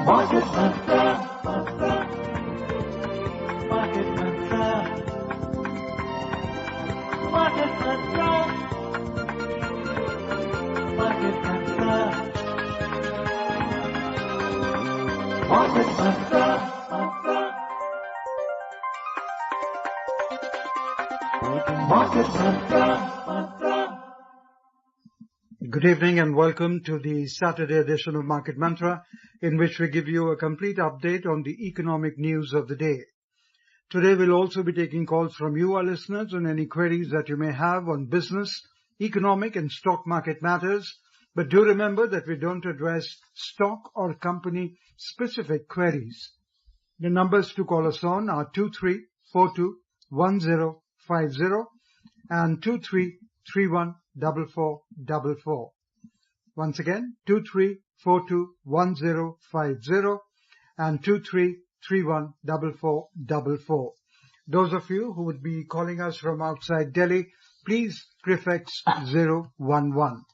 Market Mantra. Market Mantra. Market Mantra. Market Mantra. Market Mantra. Market Mantra. Good evening and welcome to the Saturday edition of Market Mantra, in which we give you a complete update on the economic news of the day. Today we'll also be taking calls from you, our listeners, on any queries that you may have on business, economic and stock market matters. But do remember that we don't address stock or company specific queries. The numbers to call us on are 23421050 and 23314444. Once again, 23421050 and 23314444. Those of you who would be calling us from outside Delhi, please prefix 011.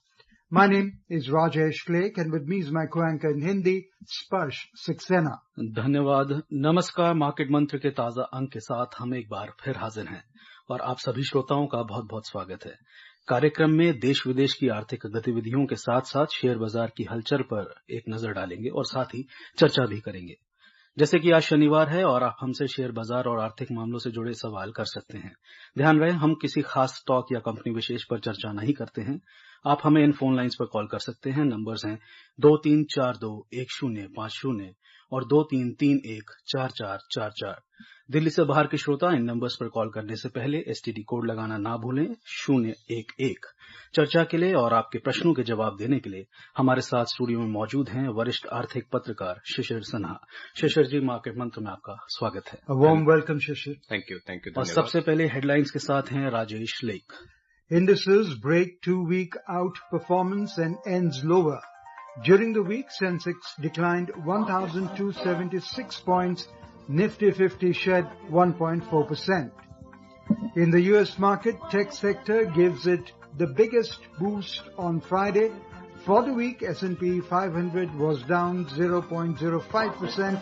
My name is Rajesh Flake and with me is my co-anchor in Hindi, Sparsh Saxena. धन्यवाद। नमस्कार। Market मंत्र के ताजा अंक के साथ हम एक बार फिर हाजिर हैं और आप सभी श्रोताओं का बहुत बहुत स्वागत है। कार्यक्रम में देश विदेश की आर्थिक गतिविधियों के साथ साथ शेयर बाजार की हलचल पर एक नजर डालेंगे और साथ ही चर्चा भी करेंगे। जैसे कि आज शनिवार है और आप हमसे शेयर बाजार और आर्थिक मामलों से जुड़े सवाल कर सकते हैं। ध्यान रहे, हम किसी खास स्टॉक या कंपनी विशेष पर चर्चा नहीं करते हैं। आप हमें इन फोन लाइंस पर कॉल कर सकते हैं। नंबर्स हैं 23421050 और 23314444। दिल्ली से बाहर के श्रोता इन नंबर्स पर कॉल करने से पहले एसटीडी कोड लगाना ना भूलें 011। चर्चा के लिए और आपके प्रश्नों के जवाब देने के लिए हमारे साथ स्टूडियो में मौजूद हैं वरिष्ठ आर्थिक पत्रकार शिशिर सिन्हा। शिशिर जी, मार्केट मंत्र में आपका स्वागत है। Warm welcome Shishir. Thank you. और सबसे पहले हेडलाइंस के साथ हैं Rajesh lake. Indices break 2-week outperformance and ends lower. During the week, Sensex declined 1,276 points, Nifty 50 shed 1.4%. In the US market, tech sector gives it the biggest boost on Friday. For the week, S&P 500 was down 0.05%,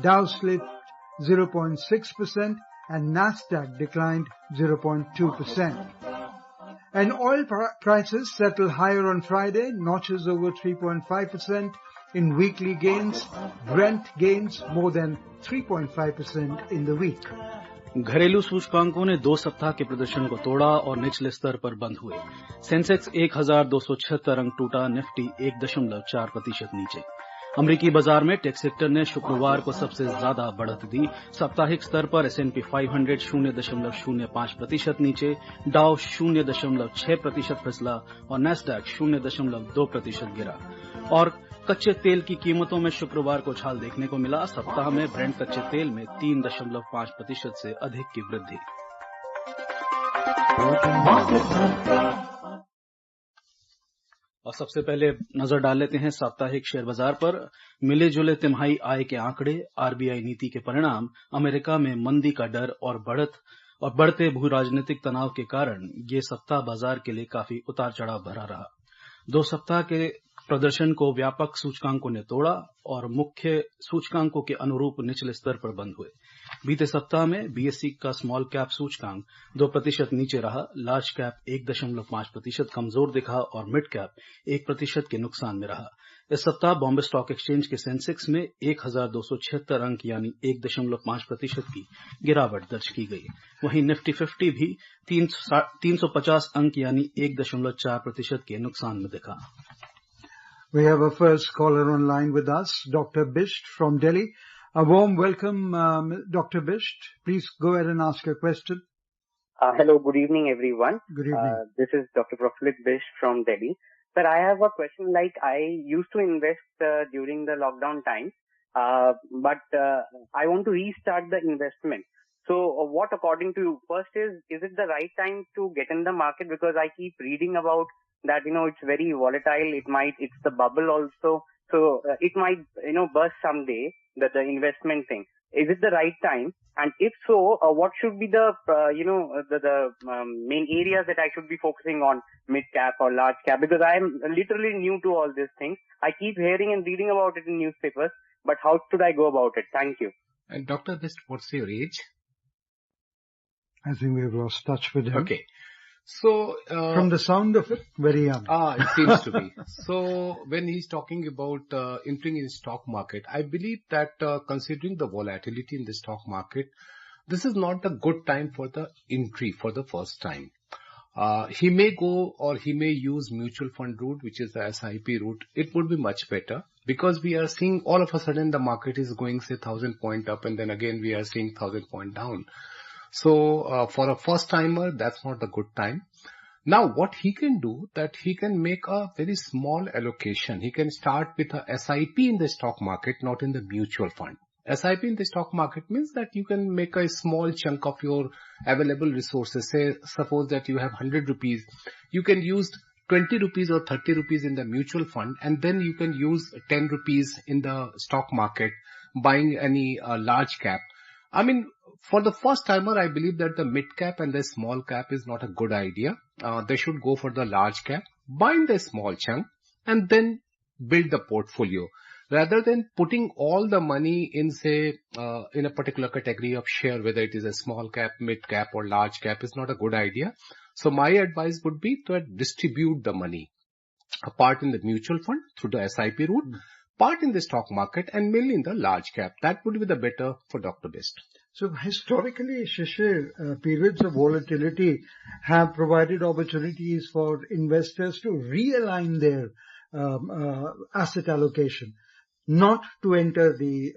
Dow slipped 0.6%, and Nasdaq declined 0.2%. And oil prices settle higher on Friday, notches over 3.5% in weekly gains. Brent gains more than 3.5% in the week. घरेलू सूचकांकों ने 2 सप्ताह के प्रदर्शन को तोड़ा और निचले स्तर पर बंद हुए। सेंसेक्स 1276 अंक टूटा, निफ्टी 1.4% नीचे। अमेरिकी बाजार में टेक सेक्टर ने शुक्रवार को सबसे ज्यादा बढ़त दी। साप्ताहिक स्तर पर S&P 500 0.05% नीचे, डाउ 0.6% फिसला और नैस्डैक 0.2% गिरा। और कच्चे तेल की कीमतों में शुक्रवार को उछाल देखने को मिला। सप्ताह में ब्रेंट कच्चे तेल में 3.5% से अधिक की वृद्धि। और सबसे पहले नजर डाल लेते हैं साप्ताहिक शेयर बाजार पर। मिले जुले तिमाही आय के आंकड़े, आरबीआई नीति के परिणाम, अमेरिका में मंदी का डर और बढ़ते भू राजनीतिक तनाव के कारण ये सप्ताह बाजार के लिए काफी उतार चढ़ाव भरा रहा। 2 सप्ताह के प्रदर्शन को व्यापक सूचकांकों ने तोड़ा और मुख्य सूचकांकों के अनुरूप निचले स्तर पर बंद हुए। बीते सप्ताह में बीएसई का स्मॉल कैप सूचकांक 2% नीचे रहा, लार्ज कैप 1.5% कमजोर दिखा और मिड कैप 1% के नुकसान में रहा। इस सप्ताह बॉम्बे स्टॉक एक्सचेंज के सेंसेक्स में 1276 अंक यानी 1.5% की गिरावट दर्ज की गई। वहीं निफ्टी 50 भी 350 अंक यानी 1.4% के नुकसान में दिखा। We have a first caller online with us, Dr. Bisht from Delhi. A warm welcome, Dr. Bisht. Please go ahead and ask your question. Hello, good evening, everyone. Good evening. This is Dr. Prafulit Bisht from Delhi. Sir, I have a question. Like, I used to invest during the lockdown times, but I want to restart the investment. So, what according to you? First is it the right time to get in the market? Because I keep reading about that, it's very volatile. It's the bubble also. So, it might, burst someday, the investment thing. Is it the right time? And if so, what should be the main areas that I should be focusing on, mid cap or large cap? Because I am literally new to all these things. I keep hearing and reading about it in newspapers, but how should I go about it? Thank you. And Dr. Best, what's your age? I think we have lost touch with him. Okay. So, From the sound of it, very young. it seems to be. So, when he's talking about entering in stock market, I believe that considering the volatility in the stock market, this is not a good time for the entry for the first time. He may go or he may use mutual fund route, which is the SIP route. It would be much better because we are seeing all of a sudden the market is going say 1,000 point up and then again we are seeing 1,000 point down. So for a first timer, that's not a good time. Now what he can do, that he can make a very small allocation. He can start with a SIP in the stock market, not in the mutual fund. SIP in the stock market means that you can make a small chunk of your available resources. Say, suppose that you have 100 rupees. You can use 20 rupees or 30 rupees in the mutual fund and then you can use 10 rupees in the stock market buying any large cap. I mean, for the first timer, I believe that the mid cap and the small cap is not a good idea. They should go for the large cap, buy in the small chunk and then build the portfolio. Rather than putting all the money in say, in a particular category of share, whether it is a small cap, mid cap or large cap is not a good idea. So my advice would be to distribute the money. A part in the mutual fund through the SIP route, part in the stock market and mainly in the large cap. That would be the better for Dr. Best. So historically, Shishir, periods of volatility have provided opportunities for investors to realign their asset allocation, not to enter the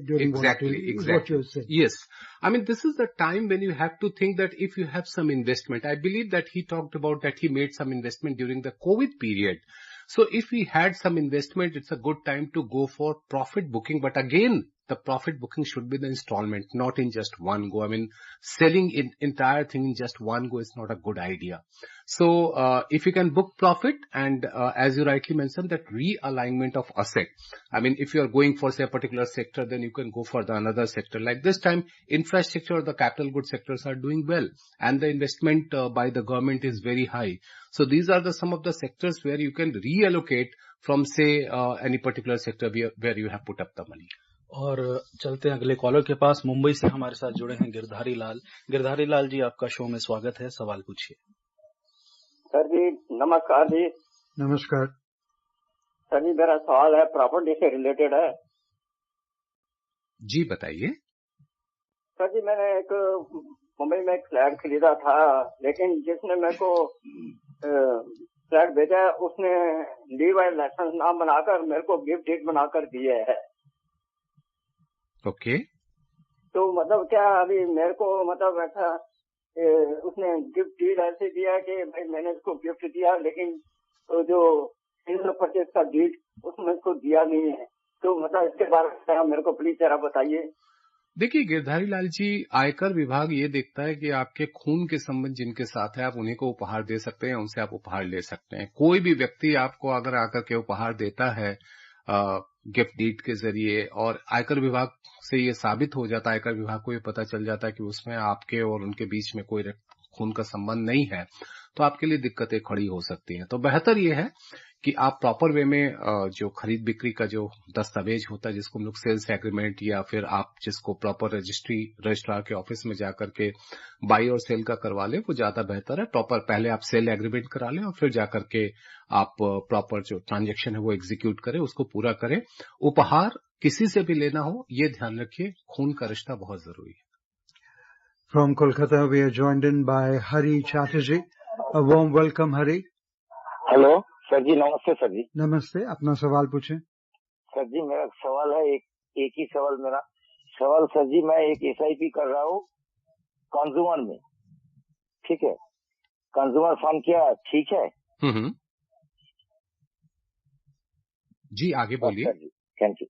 during volatility. Is what you're saying. Yes. I mean, this is the time when you have to think that if you have some investment, I believe that he talked about that he made some investment during the COVID period. So if we had some investment, it's a good time to go for profit booking. But again, the profit booking should be the installment, not in just one go. I mean, selling entire thing in just one go is not a good idea. So if you can book profit and as you rightly mentioned, that realignment of asset. I mean, if you are going for say a particular sector, then you can go for the another sector. Like this time, infrastructure or the capital goods sectors are doing well and the investment by the government is very high. So these are some of the sectors where you can reallocate from say any particular sector where you have put up the money. और चलते हैं अगले collar के पास। मुंबई से हमारे साथ जुड़े हैं गिरधारी लाल। गिरधारी लाल जी, आपका शो में स्वागत है, सवाल पूछिए। सर जी नमस्कार जी। नमस्कार सर जी, मेरा सवाल है प्रॉपर्टी से रिलेटेड है। जी बताइए। सर जी, मैंने एक मुंबई में एक फ्लैट खरीदा था, लेकिन जिसने मेरे को फ्लैट भेजा उसने लीव एंड लाइसेंस नाम बनाकर मेरे को गिफ्ट डीड बनाकर दिए है। ओके। तो मतलब क्या अभी मेरे को मतलब ऐसा उसने गिफ्ट डीड ऐसे दिया कि भाई मैंने इसको गिफ्ट दिया, लेकिन तो जो परचेज का डीड उसमें इसको दिया नहीं है। तो मतलब इसके बारे में मेरे को प्लीज जरा बताइए। देखिए गिरधारी लाल जी, आयकर विभाग ये देखता है कि आपके खून के संबंध जिनके साथ है आप उन्हीं को उपहार दे सकते हैं, उनसे आप उपहार ले सकते हैं। कोई भी व्यक्ति आपको अगर आकर के उपहार देता है गिफ्ट डीड के जरिए और आयकर विभाग से ये साबित हो जाता है, आयकर विभाग को ये पता चल जाता है कि उसमें आपके और उनके बीच में कोई खून का संबंध नहीं है, तो आपके लिए दिक्कतें खड़ी हो सकती हैं। तो बेहतर ये है कि आप प्रॉपर वे में जो खरीद बिक्री का जो दस्तावेज होता है, जिसको हम लोग सेल्स एग्रीमेंट या फिर आप जिसको प्रॉपर रजिस्ट्रार के ऑफिस में जाकर के बाई और सेल का करवा लें, वो ज्यादा बेहतर है। प्रॉपर पहले आप सेल एग्रीमेंट करा लें और फिर जाकर के आप प्रॉपर जो ट्रांजेक्शन है वो एग्जीक्यूट करें, उसको पूरा करें। उपहार किसी से भी लेना हो, ये ध्यान रखिए, खून का रिश्ता बहुत जरूरी है। From Kolkata, we are joined in by Hari Chatterjee. A warm welcome, Hari. Hello sir ji, नमस्ते सर जी। नमस्ते, अपना सवाल पूछें। सर जी मेरा सवाल है एक ही सवाल मेरा सवाल सर जी, मैं एक SIP कर रहा हूँ कंज्यूमर में, ठीक है? कंज्यूमर फंड क्या ठीक है? जी आगे बोलिए। Sir ji thank you.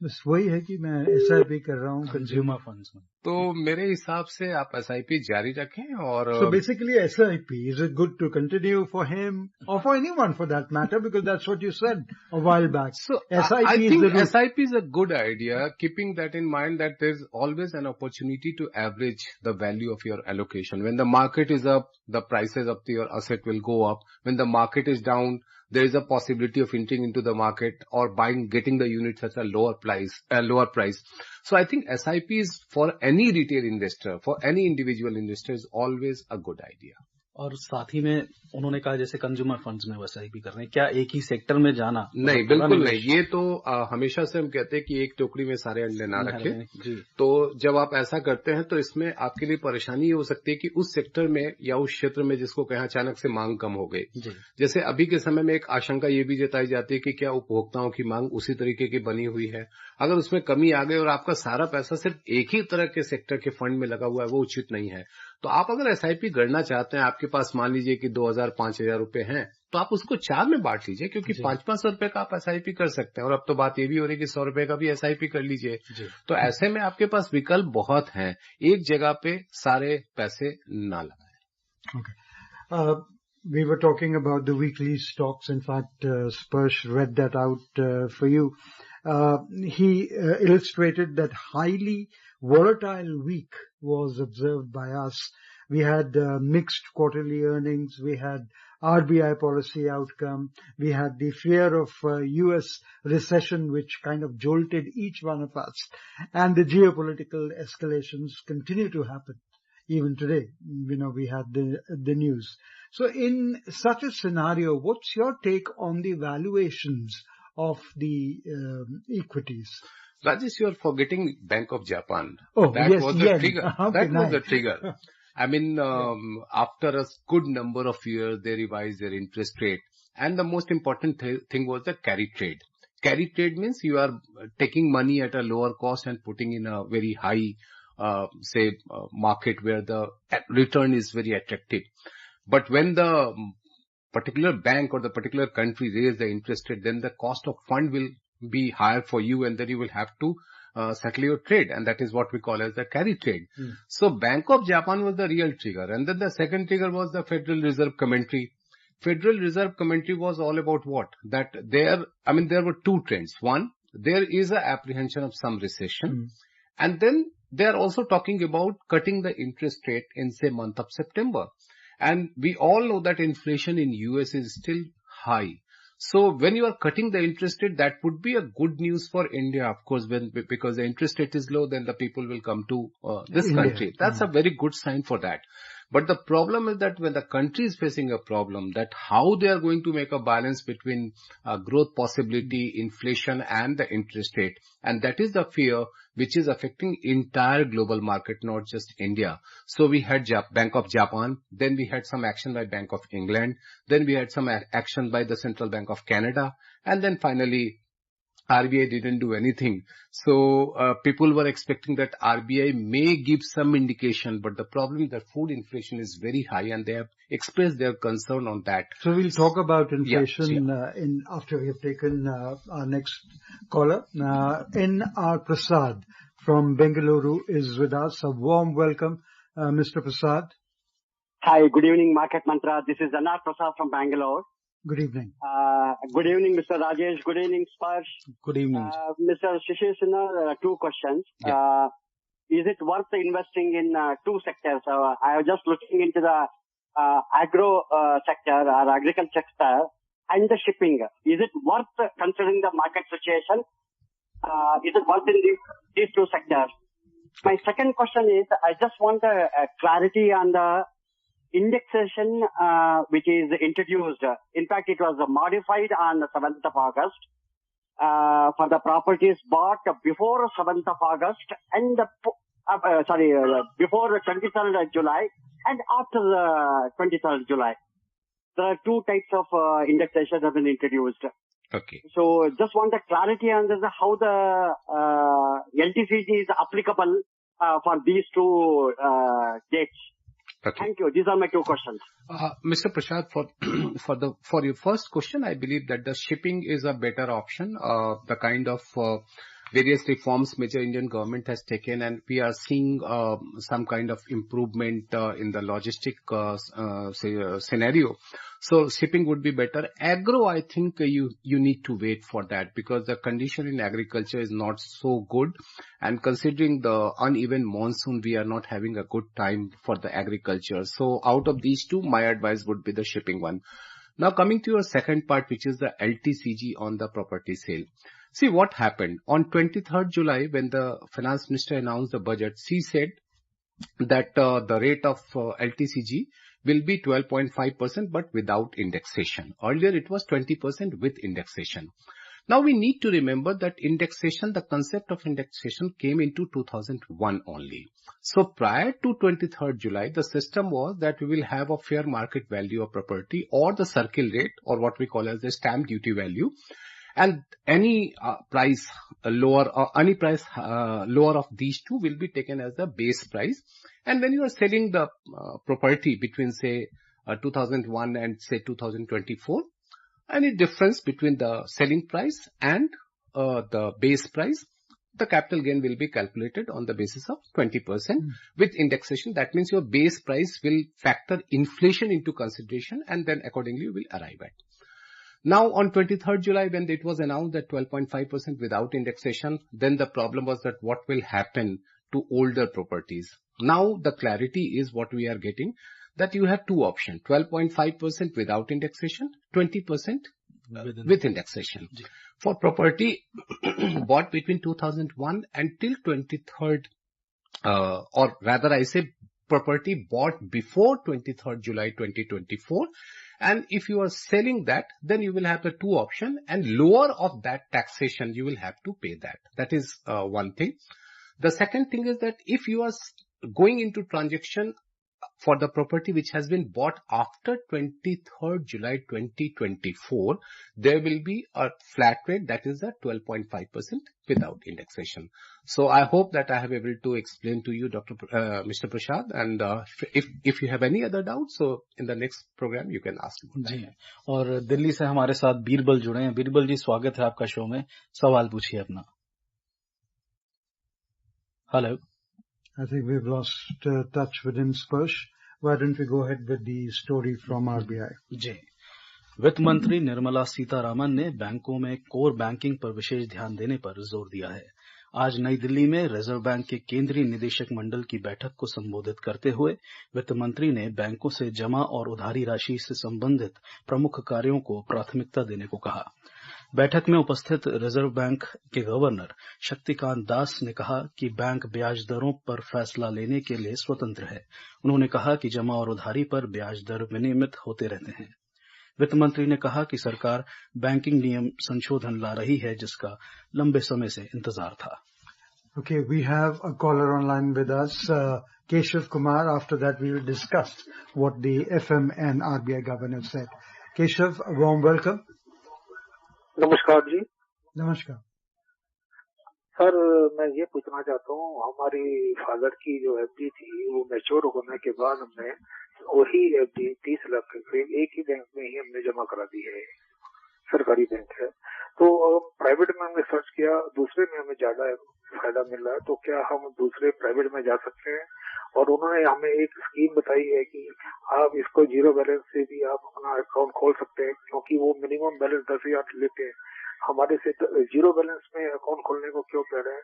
बस वही है कि मैं SIP कर रहा हूँ कंज्यूमर फंड्स में। तो मेरे हिसाब से आप SIP जारी रखें और So basically SIP, is it good to continue for him or for anyone for that matter? Because that's what you said a while back. So SIP I is think the route. SIP is a good idea, keeping that in mind that there's always an opportunity to average the value of your allocation. When the market is up, the prices of your asset will go up. When the market is down, there is a possibility of entering into the market or getting the units at a lower price. So I think SIP is for any retail investor, for any individual investor is always a good idea. और साथ ही में उन्होंने कहा जैसे consumer funds में SIP कर रहे हैं, क्या एक ही सेक्टर में जाना? नहीं, बिल्कुल नहीं। ये तो हमेशा से हम कहते हैं कि एक टोकरी में सारे अंडे ना रखें। तो जब आप ऐसा करते हैं तो इसमें आपके लिए परेशानी ये हो सकती है कि उस सेक्टर में या उस क्षेत्र में जिसको कहें अचानक से मांग कम हो गई। जैसे अभी के समय में एक आशंका ये भी जताई जाती है कि क्या उपभोक्ताओं की मांग उसी तरीके की बनी हुई है। अगर उसमें कमी आ गई और आपका सारा पैसा सिर्फ एक ही तरह के सेक्टर के फंड में लगा हुआ है, वो उचित नहीं है। तो आप अगर SIP गढ़ना चाहते हैं, आपके पास मान लीजिए कि 2,000-5,000 रुपए हैं, तो आप उसको 4 में बांट लीजिए, क्योंकि 500 रुपए का आप SIP कर सकते हैं। और अब तो बात ये भी हो रही है कि 100 रुपए का भी SIP कर लीजिए। तो ऐसे में आपके पास विकल्प बहुत हैं, एक जगह पे सारे पैसे ना लगाएं। Okay. We were talking about the weekly stocks. In fact, Sparsh read that out for you. He illustrated that highly volatile week was observed by us. We had mixed quarterly earnings. We had RBI policy outcome. We had the fear of US recession, which kind of jolted each one of us. And the geopolitical escalations continue to happen. Even today, we had the news. So in such a scenario, what's your take on the valuations of the equities? Rajesh, you are forgetting Bank of Japan. Oh, that yes, was the yen. trigger. Okay, that nice. was the trigger. I mean, after a good number of years, they revised their interest rate. And the most important thing was the carry trade. Carry trade means you are taking money at a lower cost and putting in a very high, market where the return is very attractive. But when the particular bank or the particular country raise the interest rate, then the cost of fund will be higher for you, and then you will have to settle your trade, and that is what we call as the carry trade. So Bank of Japan was the real trigger, and then the second trigger was the Federal Reserve commentary. Federal Reserve commentary was all about what? That there were two trends. One, there is an apprehension of some recession, and then they are also talking about cutting the interest rate in, say, month of September. And we all know that inflation in US is still high. So when you are cutting the interest rate, that would be a good news for India, of course, because the interest rate is low, then the people will come to this country. That's a very good sign for that. But the problem is that when the country is facing a problem, that how they are going to make a balance between growth possibility, inflation and the interest rate. And that is the fear which is affecting entire global market, not just India. So we had Bank of Japan, then we had some action by Bank of England, then we had some action by the Central Bank of Canada, and then finally RBI didn't do anything. So people were expecting that RBI may give some indication, but the problem is that food inflation is very high, and they have expressed their concern on that. So we'll talk about inflation after we have taken our next caller. N.R. Prasad from Bengaluru is with us. A warm welcome, Mr. Prasad. Hi, good evening, Market Mantra. This is N.R. Prasad from Bangalore. Good evening. Good evening, Mr. Rajesh. Good evening, Sparsh. Good evening. Mr. Shishir Sinha, two questions. Yeah. Is it worth investing in two sectors? I was just looking into the agro sector or agriculture sector and the shipping. Is it worth considering the market situation? Is it worth in these two sectors? My second question is, I just want a clarity on the indexation which is introduced. In fact, it was modified on the 7th of August for the properties bought before 7th of August and before 23rd July and after the 23rd July. There are two types of indexation have been introduced. Okay. So just want a clarity on this, how the LTCG is applicable for these two dates. Okay. Thank you. These are my two questions. Mr. Prasad, for your first question, I believe that the shipping is a better option. The kind of various reforms major Indian government has taken, and we are seeing some kind of improvement in the logistic scenario. So shipping would be better. Agro, I think you need to wait for that, because the condition in agriculture is not so good, and considering the uneven monsoon, we are not having a good time for the agriculture. So out of these two, my advice would be the shipping one. Now coming to your second part, which is the LTCG on the property sale. See what happened on 23rd July when the finance minister announced the budget. She said that the rate of LTCG will be 12.5% but without indexation. Earlier it was 20% with indexation. Now we need to remember that indexation, the concept of indexation came into 2001 only. So prior to 23rd July, the system was that we will have a fair market value of property or the circle rate, or what we call as the stamp duty value. And any price lower or any price lower of these two will be taken as the base price. And when you are selling the property between say 2001 and say 2024, any difference between the selling price and the base price, the capital gain will be calculated on the basis of 20% with indexation. That means your base price will factor inflation into consideration, and then accordingly you will arrive at. Now on 23rd July, when it was announced that 12.5% without indexation, then the problem was that what will happen to older properties. Now the clarity is what we are getting, that you have two options, 12.5% without indexation, 20% with indexation. For property bought between 2001 until 23rd, or rather I say property bought before 23rd July 2024. And if you are selling that, then you will have the two options, and lower of that taxation, you will have to pay that. That is one thing. The second thing is that if you are going into transaction for the property which has been bought after 23rd July 2024, there will be a flat rate, that is a 12.5% without indexation. So I hope that I have able to explain to you, Mr. Prashad, and if you have any other doubts, so in the next program you can ask me. जी, और दिल्ली से हमारे साथ बीरबल जुड़े हैं. बीरबल जी, स्वागत है आपका show में. सवाल पूछिए अपना. Hello. I think we've lost touch with him, Sparsh. Why don't we go ahead with the story from RBI? जी, वित्त मंत्री निर्मला सीतारामन ने बैंकों में कोर बैंकिंग पर विशेष ध्यान देने पर जोर दिया है. आज नई दिल्ली में रिजर्व बैंक के केंद्रीय निदेशक मंडल की बैठक को संबोधित करते हुए वित्त मंत्री ने बैंकों से जमा और उधारी राशि से संबंधित प्रमुख कार्यों को प्राथमिकता देने को कहा. बैठक में उपस्थित रिजर्व बैंक के गवर्नर शक्तिकांत दास ने कहा कि बैंक ब्याज दरों पर फैसला लेने के लिए स्वतंत्र है. उन्होंने कहा कि जमा और उधारी पर ब्याज दर विनियमित होते रहते हैं. वित्त मंत्री ने कहा कि सरकार बैंकिंग नियम संशोधन ला रही है, जिसका लंबे समय से इंतजार था. Okay, we have a caller online with us, Keshav Kumar. After that, we will discuss what the FM and RBI governor said. Keshav, a warm welcome. नमस्कार जी. नमस्कार. सर, मैं ये पूछना चाहता हूँ, हमारी फादर की जो एफडी थी वो मैच्योर होने के बाद हमने वही एफडी 30 लाख के करीब एक ही बैंक में ही हमने जमा करा दी है, सरकारी बैंक है. तो प्राइवेट में हमने सर्च किया, दूसरे में हमें ज्यादा फायदा मिल रहा है, तो क्या हम दूसरे प्राइवेट में जा सकते हैं? और उन्होंने हमें एक स्कीम बताई है कि आप इसको जीरो बैलेंस से भी आप अपना अकाउंट खोल सकते हैं, क्योंकि वो मिनिमम बैलेंस 10,000 लेते हैं. हमारे से जीरो बैलेंस में अकाउंट खोलने को क्यों कह रहे हैं?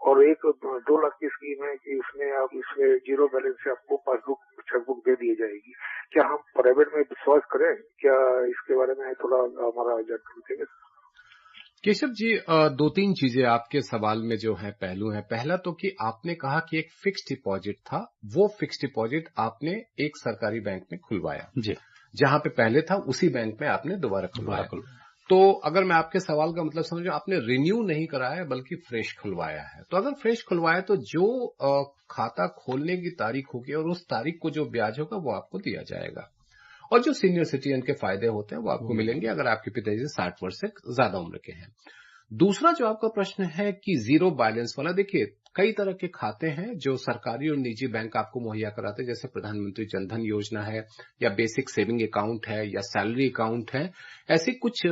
और एक 2 लाख की स्कीम है कि उसमें आप इसमें जीरो बैलेंस से आपको पासबुक चेकबुक दे दी जाएगी. क्या हम प्राइवेट में विश्वास करें? क्या इसके बारे में थोड़ा हमारा जानकारी देंगे? केशव जी, 2-3 चीजें आपके सवाल में जो है पहलू है. पहला तो कि आपने कहा कि एक फिक्स्ड डिपॉजिट था, वो फिक्स्ड डिपॉजिट आपने एक सरकारी बैंक में खुलवाया जी, जहां पे पहले था उसी बैंक में आपने दोबारा खुलवाया. तो अगर मैं आपके सवाल का मतलब समझूं, आपने रिन्यू नहीं कराया बल्कि फ्रेश खुलवाया है. तो अगर फ्रेश खुलवाया तो जो खाता खोलने की तारीख होगी और उस तारीख को जो ब्याज होगा वो आपको दिया जाएगा, और जो सीनियर सिटीजन के फायदे होते हैं वो आपको मिलेंगे अगर आपके पिताजी 60 वर्ष से ज्यादा उम्र के हैं. दूसरा जो आपका प्रश्न है कि जीरो बैलेंस वाला, देखिए कई तरह के खाते हैं जो सरकारी और निजी बैंक आपको मुहैया कराते हैं, जैसे प्रधानमंत्री जनधन योजना है, या बेसिक सेविंग अकाउंट है, या सैलरी अकाउंट है। ऐसी कुछ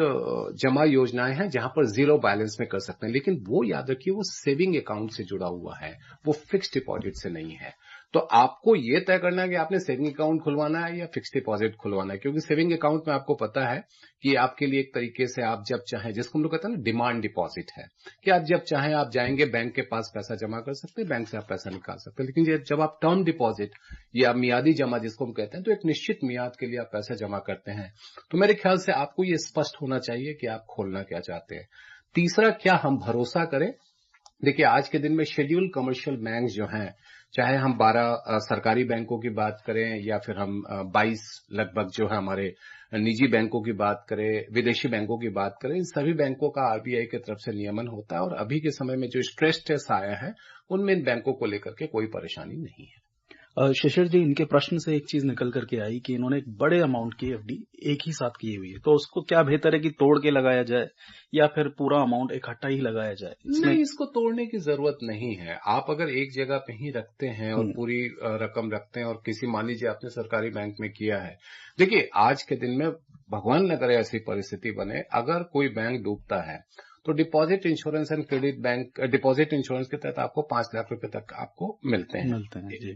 जमा योजनाएं हैं जहां पर जीरो बैलेंस में कर सकते हैं, लेकिन वो याद रखिए वो सेविंग अकाउंट से जुड़ा हुआ है, वो फिक्स डिपॉजिट से नहीं है। तो आपको ये तय करना है कि आपने सेविंग अकाउंट खुलवाना है या फिक्स डिपॉजिट खुलवाना है, क्योंकि सेविंग अकाउंट में आपको पता है कि आपके लिए एक तरीके से आप जब चाहें, जिसको हम लोग कहते हैं ना डिमांड डिपॉजिट है, कि आप जब चाहें आप जाएंगे बैंक के पास पैसा जमा कर सकते हैं, बैंक से आप पैसा निकाल सकते हैं। लेकिन जब आप टर्म डिपॉजिट या मियादी जमा जिसको हम कहते हैं, तो एक निश्चित मियाद के लिए आप पैसा जमा करते हैं, तो मेरे ख्याल से आपको ये स्पष्ट होना चाहिए कि आप खोलना क्या चाहते हैं। तीसरा, क्या हम भरोसा करें? देखिए, आज के दिन में शेड्यूल कमर्शियल बैंक जो हैं, चाहे हम 12 सरकारी बैंकों की बात करें या फिर हम 22 लगभग जो है हमारे निजी बैंकों की बात करें, विदेशी बैंकों की बात करें, इन सभी बैंकों का आरबीआई की तरफ से नियमन होता है, और अभी के समय में जो स्ट्रेस टेस्ट आया है उनमें इन बैंकों को लेकर के कोई परेशानी नहीं है। शिशिर जी, इनके प्रश्न से एक चीज निकल करके आई कि इन्होंने एक बड़े अमाउंट की एफडी एक ही साथ की हुई है, तो उसको क्या बेहतर है कि तोड़ के लगाया जाए या फिर पूरा अमाउंट इकट्ठा ही लगाया जाए? नहीं, इसको तोड़ने की जरूरत नहीं है। आप अगर एक जगह पे ही रखते हैं और पूरी रकम रखते हैं, और किसी, मान लीजिए आपने सरकारी बैंक में किया है, देखिए आज के दिन में भगवान न करे ऐसी परिस्थिति बने, अगर कोई बैंक डूबता है तो deposit insurance and credit bank deposit insurance के तहत आपको 5 लाख रुपए तक आपको मिलते हैं जी।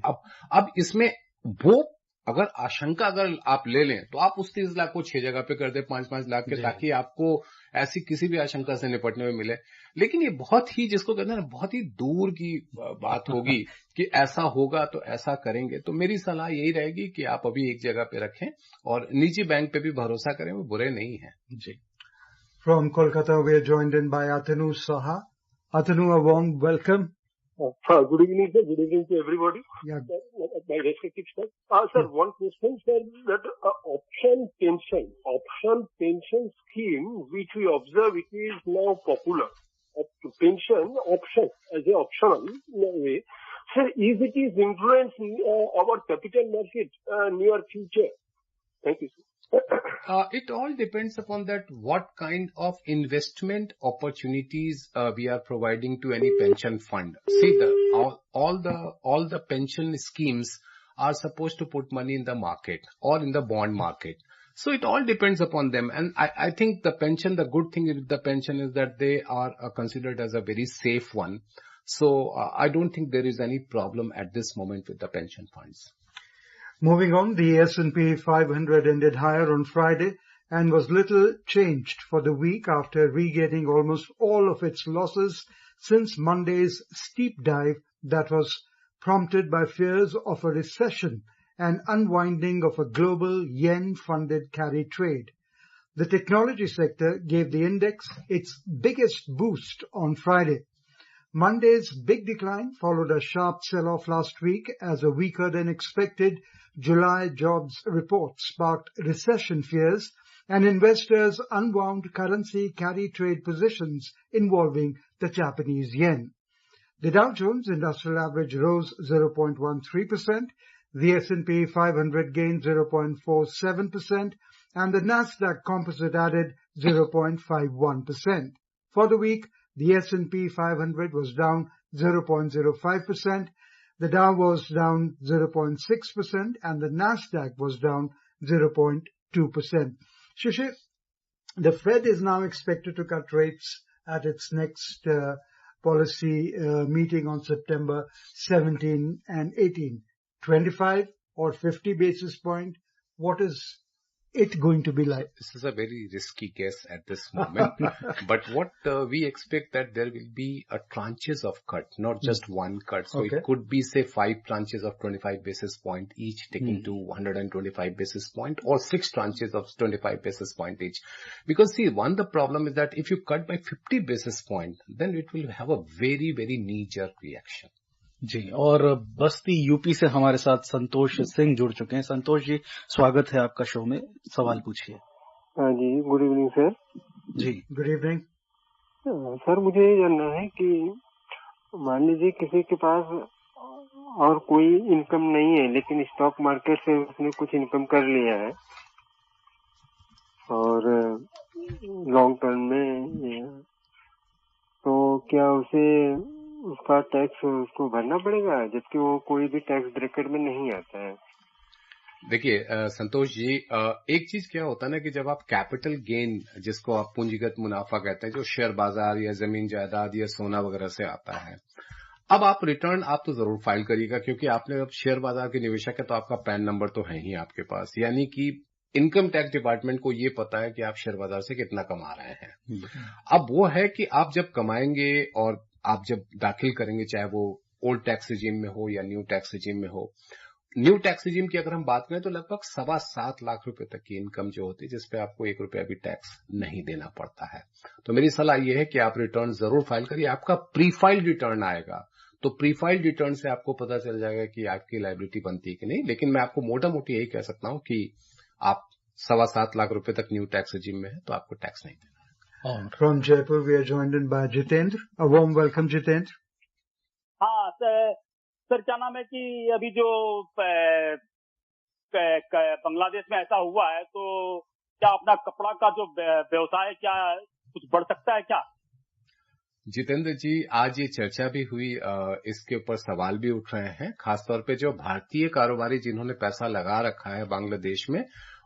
अब इसमें वो अगर आशंका अगर आप ले लें तो आप उस 30 लाख को 6 जगह पे कर दे 5-5 लाख के, ताकि आपको ऐसी किसी भी आशंका से निपटने में मिले। लेकिन ये बहुत ही, जिसको कहते हैं ना, बहुत ही दूर की बात होगी कि ऐसा होगा तो ऐसा करेंगे। तो मेरी सलाह यही रहेगी कि आप अभी एक जगह पे रखें और निजी बैंक पे भी भरोसा करें, वो बुरे नहीं है जी। From Kolkata, we are joined in by Atanu Saha. Atanu, a warm welcome. Good evening, sir. Good evening to everybody. Yeah. My respective sir. Sir, one question, sir, that option pension scheme, which we observe it is now popular. Pension option as a optional way. Sir, is it is influencing our capital market near future? Thank you, sir. It all depends upon that what kind of investment opportunities we are providing to any pension fund. See, all the pension schemes are supposed to put money in the market or in the bond market. So it all depends upon them. And I think the good thing with the pension is that they are considered as a very safe one. So I don't think there is any problem at this moment with the pension funds. Moving on, the S&P 500 ended higher on Friday and was little changed for the week after regaining almost all of its losses since Monday's steep dive that was prompted by fears of a recession and unwinding of a global yen-funded carry trade. The technology sector gave the index its biggest boost on Friday. Monday's big decline followed a sharp sell-off last week as a weaker than expected July jobs report sparked recession fears and investors unwound currency carry trade positions involving the Japanese yen. The Dow Jones Industrial Average rose 0.13%, the S&P 500 gained 0.47%, and the Nasdaq Composite added 0.51%. For the week, the S&P 500 was down 0.05%, the Dow was down 0.6%, and the Nasdaq was down 0.2%. Shishir, the Fed is now expected to cut rates at its next policy meeting on September 17 and 18. 25 or 50 basis point? What is it going to be like? This is a very risky guess at this moment. But what we expect that there will be a tranches of cut, not just one cut. So it could be, say, 5 tranches of 25 basis point each, taking to 125 basis point, or 6 tranches of 25 basis point each. Because see, the problem is that if you cut by 50 basis point, then it will have a very, very knee-jerk reaction. जी, और बस्ती UP से हमारे साथ संतोष सिंह जुड़ चुके हैं। संतोष जी, स्वागत है आपका शो में, सवाल पूछिए। हाँ जी, गुड इवनिंग सर। जी, गुड इवनिंग सर। मुझे ये जानना है कि मान लीजिए किसी के पास और कोई इनकम नहीं है, लेकिन स्टॉक मार्केट से उसने कुछ इनकम कर लिया है और लॉन्ग टर्म में, तो क्या उसे उसका टैक्स उसको भरना पड़ेगा, जबकि वो कोई भी टैक्स ब्रैकेट में नहीं आता है। देखिए संतोष जी, एक चीज क्या होता है ना कि जब आप कैपिटल गेन, जिसको आप पूंजीगत मुनाफा कहते हैं, जो शेयर बाजार या जमीन जायदाद या सोना वगैरह से आता है, अब आप रिटर्न आप तो जरूर फाइल करिएगा, क्योंकि आपने अब शेयर बाजार के निवेशक है तो आपका पैन नंबर तो है ही आपके पास, यानी कि इनकम टैक्स डिपार्टमेंट को ये पता है कि आप शेयर बाजार से कितना कमा रहे हैं। अब वो है कि आप जब कमाएंगे और आप जब दाखिल करेंगे, चाहे वो ओल्ड टैक्स रिजीम में हो या न्यू टैक्स रिजीम में हो, न्यू टैक्स रिजीम की अगर हम बात करें तो लगभग 7.25 लाख रुपए तक की इनकम जो होती है, जिसपे आपको 1 रुपया भी टैक्स नहीं देना पड़ता है। तो मेरी सलाह यह है कि आप रिटर्न जरूर फाइल करिए। आपका प्री फाइल रिटर्न आएगा, तो प्री फाइल रिटर्न से आपको पता चल जाएगा कि आपकी लायबिलिटी बनती है कि नहीं। लेकिन मैं आपको मोटा मोटी यही कह सकता हूं कि आप 7.25 लाख रुपए तक न्यू टैक्स रिजीम में है तो आपको टैक्स नहीं देना है। From Jaipur, we are joined in by Jitendra. A warm welcome, Jitendra. हाँ सर, क्या नाम है कि अभी जो बांग्लादेश में ऐसा हुआ है, तो क्या अपना कपड़ा का जो व्यवसाय क्या कुछ बढ़ सकता है क्या? जितेंद्र जी, आज ये चर्चा भी हुई, इसके ऊपर सवाल भी उठ रहे हैं, खासतौर पे जो भारतीय कारोबारी जिन्होंने पैसा लगा रखा है बांग्लादेश में,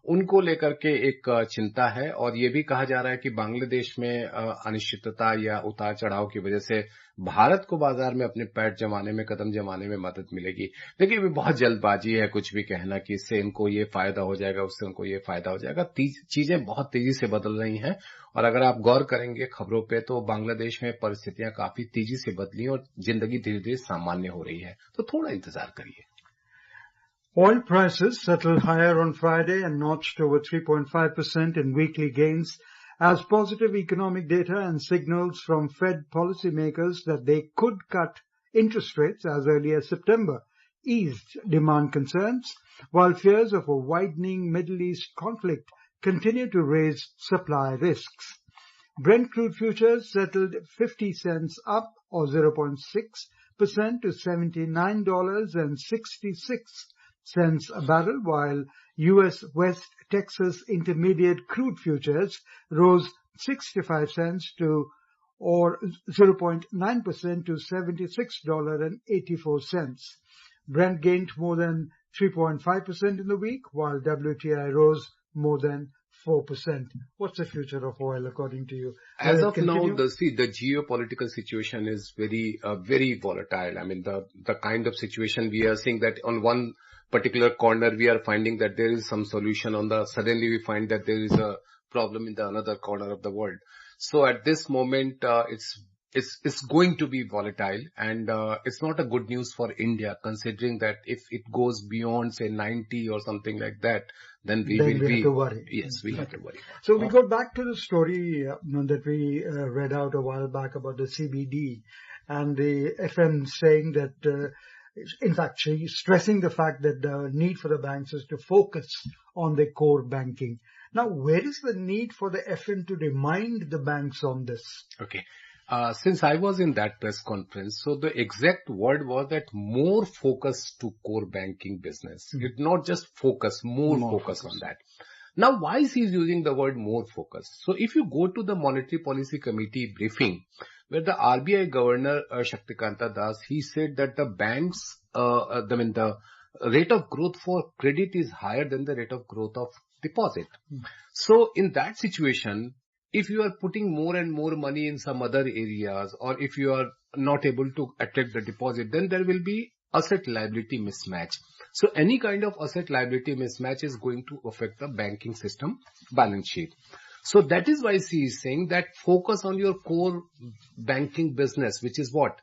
उनको लेकर के एक चिंता है। और ये भी कहा जा रहा है कि बांग्लादेश में अनिश्चितता या उतार चढ़ाव की वजह से भारत को बाजार में अपने पैर जमाने में, कदम जमाने में मदद मिलेगी। देखिए, ये बहुत जल्दबाजी है कुछ भी कहना कि इससे इनको ये फायदा हो जाएगा, उससे उनको ये फायदा हो जाएगा। चीजें बहुत तेजी से बदल रही हैं, और अगर आप गौर करेंगे खबरों पे तो बांग्लादेश में परिस्थितियां काफी तेजी से बदली और जिंदगी धीरे धीरे सामान्य हो रही है, तो थोड़ा इंतजार करिए। Oil prices settled higher on Friday and notched over 3.5% in weekly gains as positive economic data and signals from Fed policymakers that they could cut interest rates as early as September eased demand concerns, while fears of a widening Middle East conflict continue to raise supply risks. Brent crude futures settled 50 cents up or 0.6% to $79.66 a barrel, while U.S. West Texas Intermediate crude futures rose 65 cents or 0.9% to $76.84. Brent gained more than 3.5% in the week, while WTI rose more than 4%. What's the future of oil according to you? As of now, the geopolitical situation is very volatile. I mean, the kind of situation we are seeing that on one particular corner we are finding that there is some solution, suddenly we find that there is a problem in the another corner of the world. So at this moment, it's going to be volatile, and it's not a good news for India, considering that if it goes beyond say 90 or something like that, then we have to worry. Yes, we have to worry. So we go back to the story that we read out a while back about the CBD and the FM saying that in fact, she's stressing the fact that the need for the banks is to focus on their core banking. Now, where is the need for the FN to remind the banks on this? Okay. Since I was in that press conference, so the exact word was that more focus to core banking business. It's not just focus, more focus on that. Now, why is he using the word more focus? So if you go to the Monetary Policy Committee briefing, where the RBI Governor Shaktikanta Das, he said that the banks, the rate of growth for credit is higher than the rate of growth of deposit. So in that situation, if you are putting more and more money in some other areas, or if you are not able to attract the deposit, then there will be asset liability mismatch. So any kind of asset liability mismatch is going to affect the banking system balance sheet. So that is why he is saying that focus on your core banking business, which is what?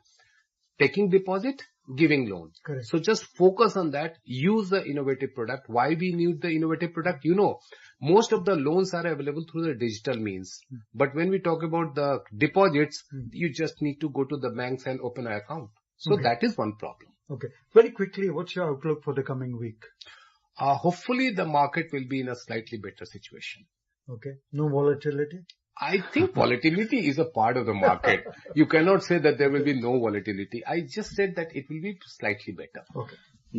Taking deposit, giving loan. Correct. So just focus on that. Use the innovative product. Why we need the innovative product? You know, most of the loans are available through the digital means. But when we talk about the deposits, you just need to go to the banks and open an account. So that is one problem. Okay. Very quickly, what's your outlook for the coming week? Hopefully the market will be in a slightly better situation. Okay. No volatility? I think volatility is a part of the market. You cannot say that there will be no volatility. I just said that it will be slightly better. Okay.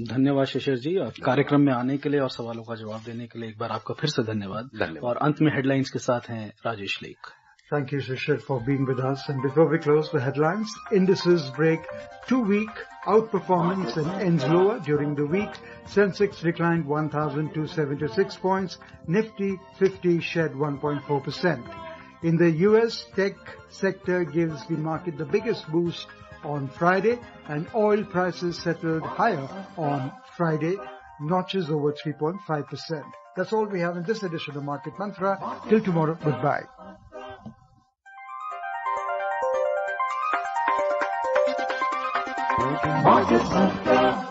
धन्यवाद शिशिर जी, कार्यक्रम में आने के लिए और सवालों का जवाब देने के लिए एक बार आपका फिर से धन्यवाद। और अंत में हेडलाइंस के साथ हैं राजेश लेख। Thank you, Shishir, for being with us. And before we close the headlines, indices break 2-week outperformance and ends lower during the week. Sensex declined 1,276 points. Nifty 50 shed 1.4%. In the US, tech sector gives the market the biggest boost on Friday, and oil prices settled higher on Friday, notches over 3.5%. That's all we have in this edition of Market Mantra. Till tomorrow, goodbye. Market Mantra.